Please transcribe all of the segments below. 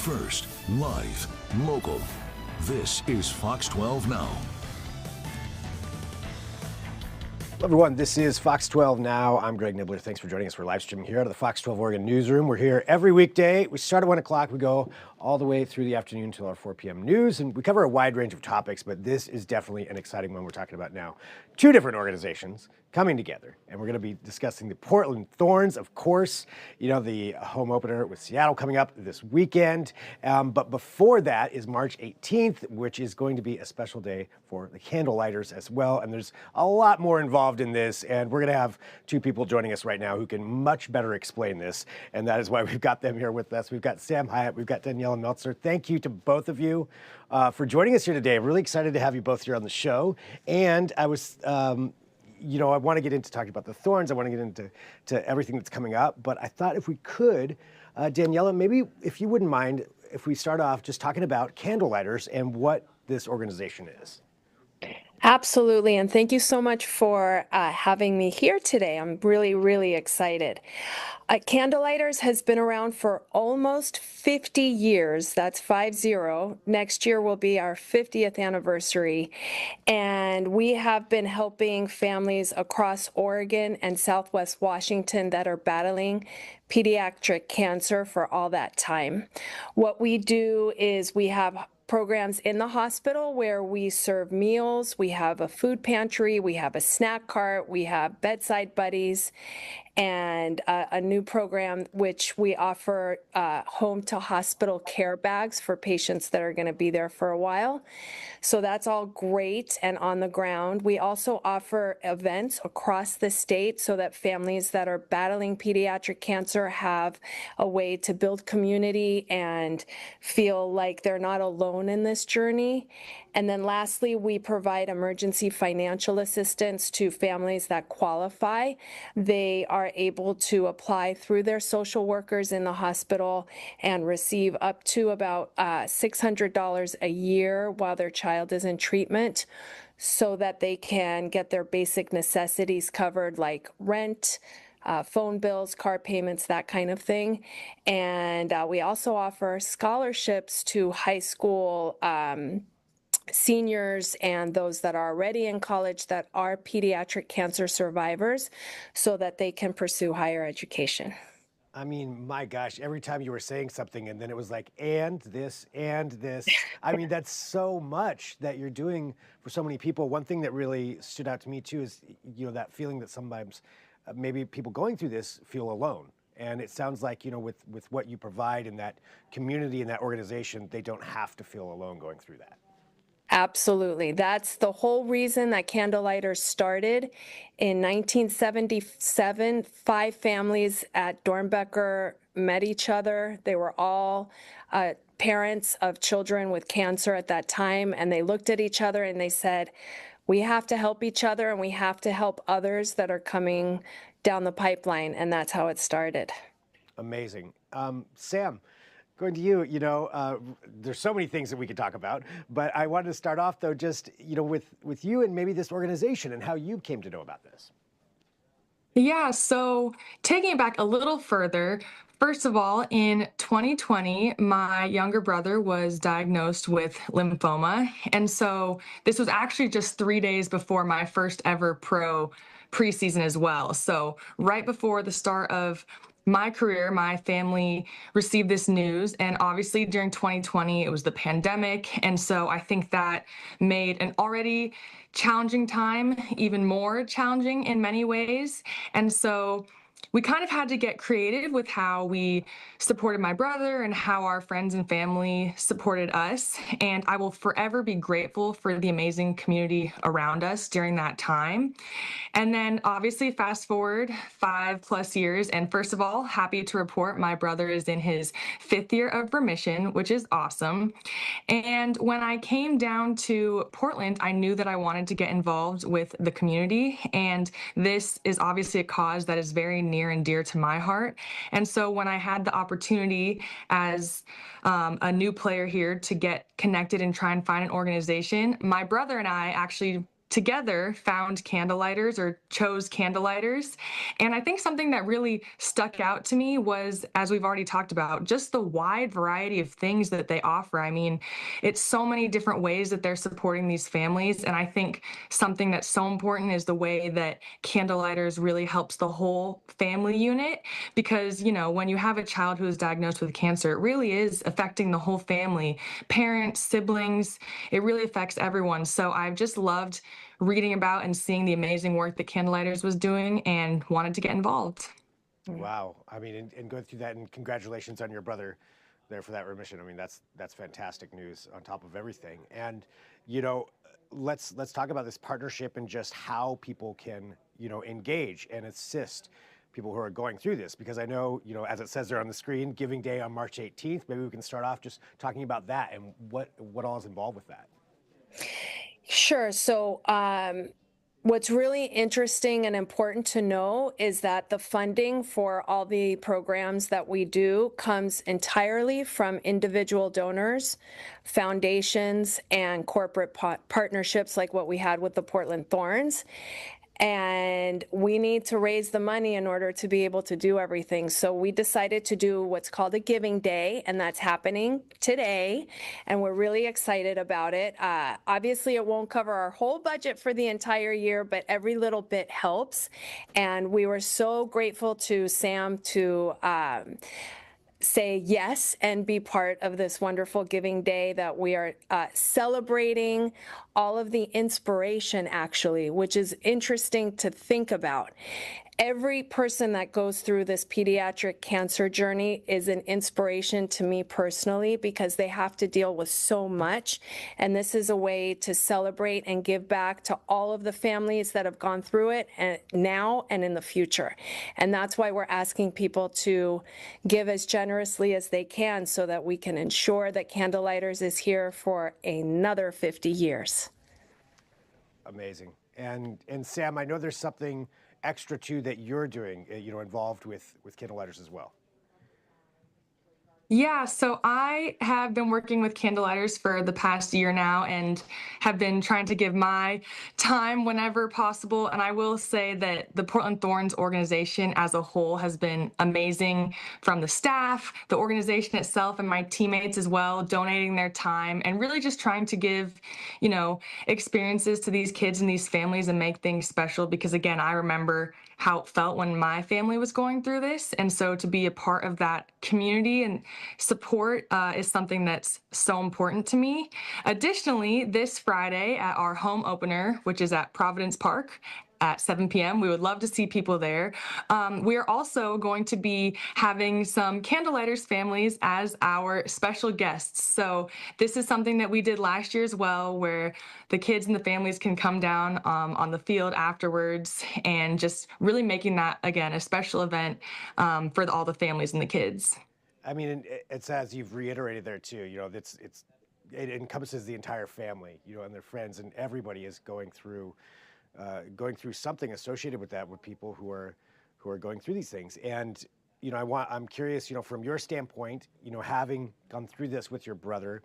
First, live, local. This is Fox 12 Now. Hello everyone, this is Fox 12 Now. I'm Greg Nibbler. Thanks for joining us. We're live streaming here out of the Fox 12 Oregon newsroom. We're here every weekday. We start at 1 o'clock. We go all the way through the afternoon until our 4 p.m. news. And we cover a wide range of topics, but this is definitely an exciting one we're talking about now. Two different organizations coming together. And we're going to be discussing the Portland Thorns, of course, you know, the home opener with Seattle coming up this weekend. But before that is March 18th, which is going to be a special day for the Candlelighters as well. And there's a lot more involved in this. And we're going to have two people joining us right now who can much better explain this. And that is why we've got them here with us. We've got Sam Hiatt, we've got Daniela Meltzer. Thank you to both of you for joining us here today. I'm really excited to have you both here on the show. And I was, you know, I want to get into talking about the Thorns. I want to get into everything that's coming up. But I thought if we could, Daniela, maybe if you wouldn't mind, if we start off just talking about Candlelighters and what this organization is. Absolutely, and thank you so much for having me here today. I'm really, really excited. Candlelighters has been around for almost 50 years. That's 50. Next year will be our 50th anniversary. And we have been helping families across Oregon and Southwest Washington that are battling pediatric cancer for all that time. What we do is we have programs in the hospital where we serve meals, we have a food pantry, we have a snack cart, we have bedside buddies, and a new program which we offer home to hospital care bags for patients that are going to be there for a while. So that's all great and on the ground. We also offer events across the state so that families that are battling pediatric cancer have a way to build community and feel like they're not alone in this journey. And then lastly, we provide emergency financial assistance to families that qualify. They are able to apply through their social workers in the hospital and receive up to about $600 a year while their child is in treatment, so that they can get their basic necessities covered like rent, phone bills, car payments, that kind of thing. And we also offer scholarships to high school seniors and those that are already in college that are pediatric cancer survivors so that they can pursue higher education. I mean, my gosh, every time you were saying something and then it was like, and this, and this. I mean, that's so much that you're doing for so many people. One thing that really stood out to me too is, you know, that feeling that sometimes maybe people going through this feel alone. And it sounds like, you know, with what you provide in that community and that organization, they don't have to feel alone going through that. Absolutely. That's the whole reason that Candlelighters started in 1977. 5 families at Dornbecker met each other. They were all parents of children with cancer at that time, and they looked at each other and they said, we have to help each other and we have to help others that are coming down the pipeline, and that's how it started. Amazing. Sam, going to you, you know, there's so many things that we could talk about, but I wanted to start off though, just, you know, with you and maybe this organization and how you came to know about this. Yeah, so taking it back a little further, first of all, in 2020, my younger brother was diagnosed with lymphoma. And so this was actually just 3 days before my first ever pro preseason as well. So right before the start of my career, my family received this news, and obviously during 2020, it was the pandemic. And so I think that made an already challenging time even more challenging in many ways. And so we kind of had to get creative with how we supported my brother and how our friends and family supported us. And I will forever be grateful for the amazing community around us during that time. And then obviously fast forward 5+ years. And first of all, happy to report my brother is in his 5th year of remission, which is awesome. And when I came down to Portland, I knew that I wanted to get involved with the community. And this is obviously a cause that is very near and dear to my heart. And so when I had the opportunity as a new player here to get connected and try and find an organization, my brother and I actually together found Candlelighters or chose Candlelighters. And I think something that really stuck out to me was, as we've already talked about, just the wide variety of things that they offer. I mean, it's so many different ways that they're supporting these families. And I think something that's so important is the way that Candlelighters really helps the whole family unit. Because, when you have a child who is diagnosed with cancer, it really is affecting the whole family, parents, siblings. It really affects everyone. So I've just loved reading about and seeing the amazing work that Candlelighters was doing and wanted to get involved. Wow. I mean, and going through that, and congratulations on your brother there for that remission. I mean, that's fantastic news on top of everything. And, let's talk about this partnership and just how people can, engage and assist people who are going through this, because I know, as it says there on the screen, Giving Day on March 18th. Maybe we can start off just talking about that and what all is involved with that. Sure. So what's really interesting and important to know is that the funding for all the programs that we do comes entirely from individual donors, foundations, and corporate partnerships like what we had with the Portland Thorns. And we need to raise the money in order to be able to do everything. So we decided to do what's called a Giving Day, and that's happening today. And we're really excited about it. Obviously, it won't cover our whole budget for the entire year, but every little bit helps. And we were so grateful to Sam to say yes and be part of this wonderful Giving Day that we are celebrating all of the inspiration, actually, which is interesting to think about. Every person that goes through this pediatric cancer journey is an inspiration to me personally, because they have to deal with so much. And this is a way to celebrate and give back to all of the families that have gone through it, and now and in the future. And that's why we're asking people to give as generously as they can, so that we can ensure that Candlelighters is here for another 50 years. Amazing. And Sam, I know there's something extra too that you're doing, involved with Candlelighters as well. Yeah, so I have been working with Candlelighters for the past year now and have been trying to give my time whenever possible. And I will say that the Portland Thorns organization as a whole has been amazing, from the staff, the organization itself, and my teammates as well, donating their time and really just trying to give, experiences to these kids and these families and make things special. Because again, I remember how it felt when my family was going through this. And so to be a part of that community and support is something that's so important to me. Additionally, this Friday at our home opener, which is at Providence Park at 7 p.m. We would love to see people there. We are also going to be having some Candlelighters families as our special guests. So this is something that we did last year as well, where the kids and the families can come down on the field afterwards, and just really making that, again, a special event for all the families and the kids. I mean, it's as you've reiterated there too. It encompasses the entire family, and their friends, and everybody is going through something associated with that, with people who are going through these things. And I'm curious, from your standpoint, having gone through this with your brother,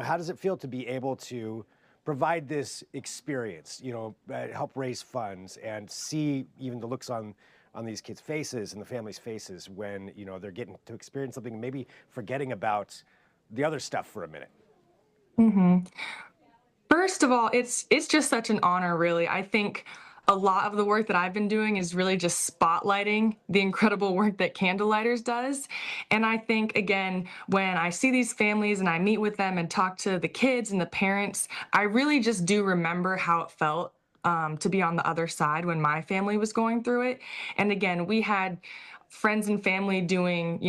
how does it feel to be able to provide this experience, help raise funds and see even the looks on these kids' faces and the families' faces when, they're getting to experience something and maybe forgetting about the other stuff for a minute? Mm-hmm. First of all, it's just such an honor, really. I think a lot of the work that I've been doing is really just spotlighting the incredible work that Candlelighters does. And I think, again, when I see these families and I meet with them and talk to the kids and the parents, I really just do remember how it felt to be on the other side when my family was going through it. And again, we had friends and family doing,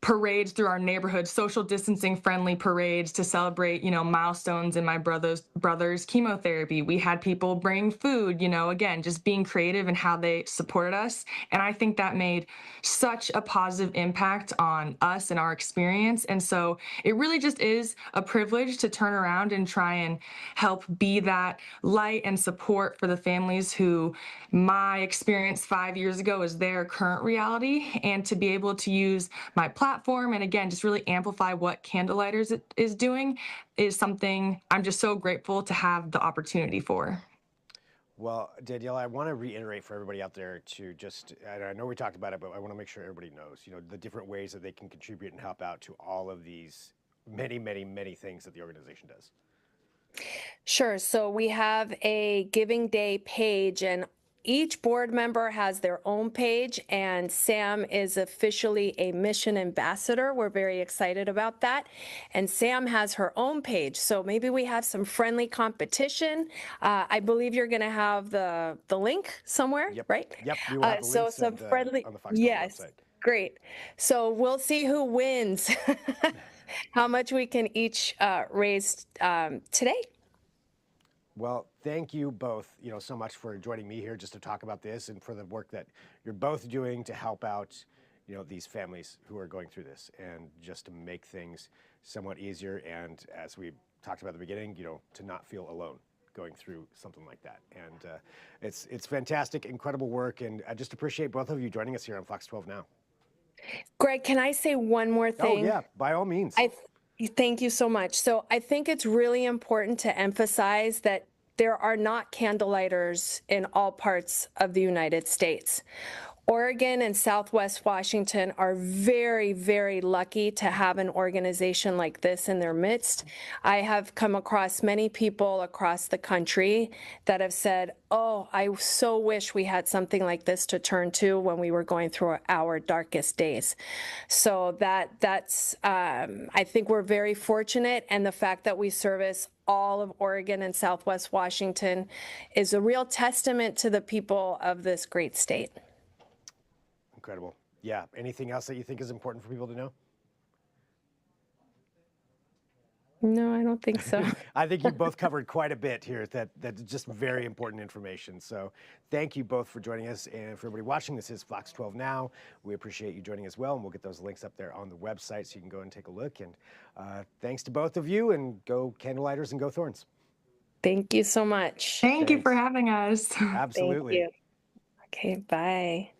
parades through our neighborhood, social distancing friendly parades to celebrate, milestones in my brother's chemotherapy. We had people bring food, again, just being creative in how they supported us. And I think that made such a positive impact on us and our experience. And so it really just is a privilege to turn around and try and help be that light and support for the families who my experience 5 years ago is their current reality, and to be able to use my platform and, again, just really amplify what Candlelighters is doing is something I'm just so grateful to have the opportunity for. Well, Daniela, I want to reiterate for everybody out there to just, and I know we talked about it, but I want to make sure everybody knows, the different ways that they can contribute and help out to all of these many, many, many things that the organization does. Sure. So we have a Giving Day page, and each board member has their own page, and Sam is officially a mission ambassador. We're very excited about that. And Sam has her own page. So maybe we have some friendly competition. I believe you're going to have the link somewhere, Yep. right? Yep. We will have the So links some friendly, on the Fox 12 yes, website. great. So we'll see who wins, how much we can each raise today. Well, thank you both, so much for joining me here just to talk about this and for the work that you're both doing to help out, these families who are going through this and just to make things somewhat easier. And as we talked about at the beginning, to not feel alone going through something like that. And it's fantastic, incredible work. And I just appreciate both of you joining us here on Fox 12 Now. Greg, can I say one more thing? Oh, yeah, by all means. Thank you so much. So I think it's really important to emphasize that there are not candlelighters in all parts of the United States. Oregon and Southwest Washington are very, very lucky to have an organization like this in their midst. I have come across many people across the country that have said, oh, I so wish we had something like this to turn to when we were going through our darkest days. So that's I think we're very fortunate, and the fact that we service all of Oregon and Southwest Washington is a real testament to the people of this great state. Incredible. Yeah. Anything else that you think is important for people to know? No, I don't think so. I think you both covered quite a bit here. That's just very important information. So thank you both for joining us. And for everybody watching, this is Fox 12 Now. We appreciate you joining as well. And we'll get those links up there on the website so you can go and take a look. And thanks to both of you, and go Candlelighters and go Thorns. Thank you so much. Thank you for having us. Absolutely. Thank you. Okay, bye.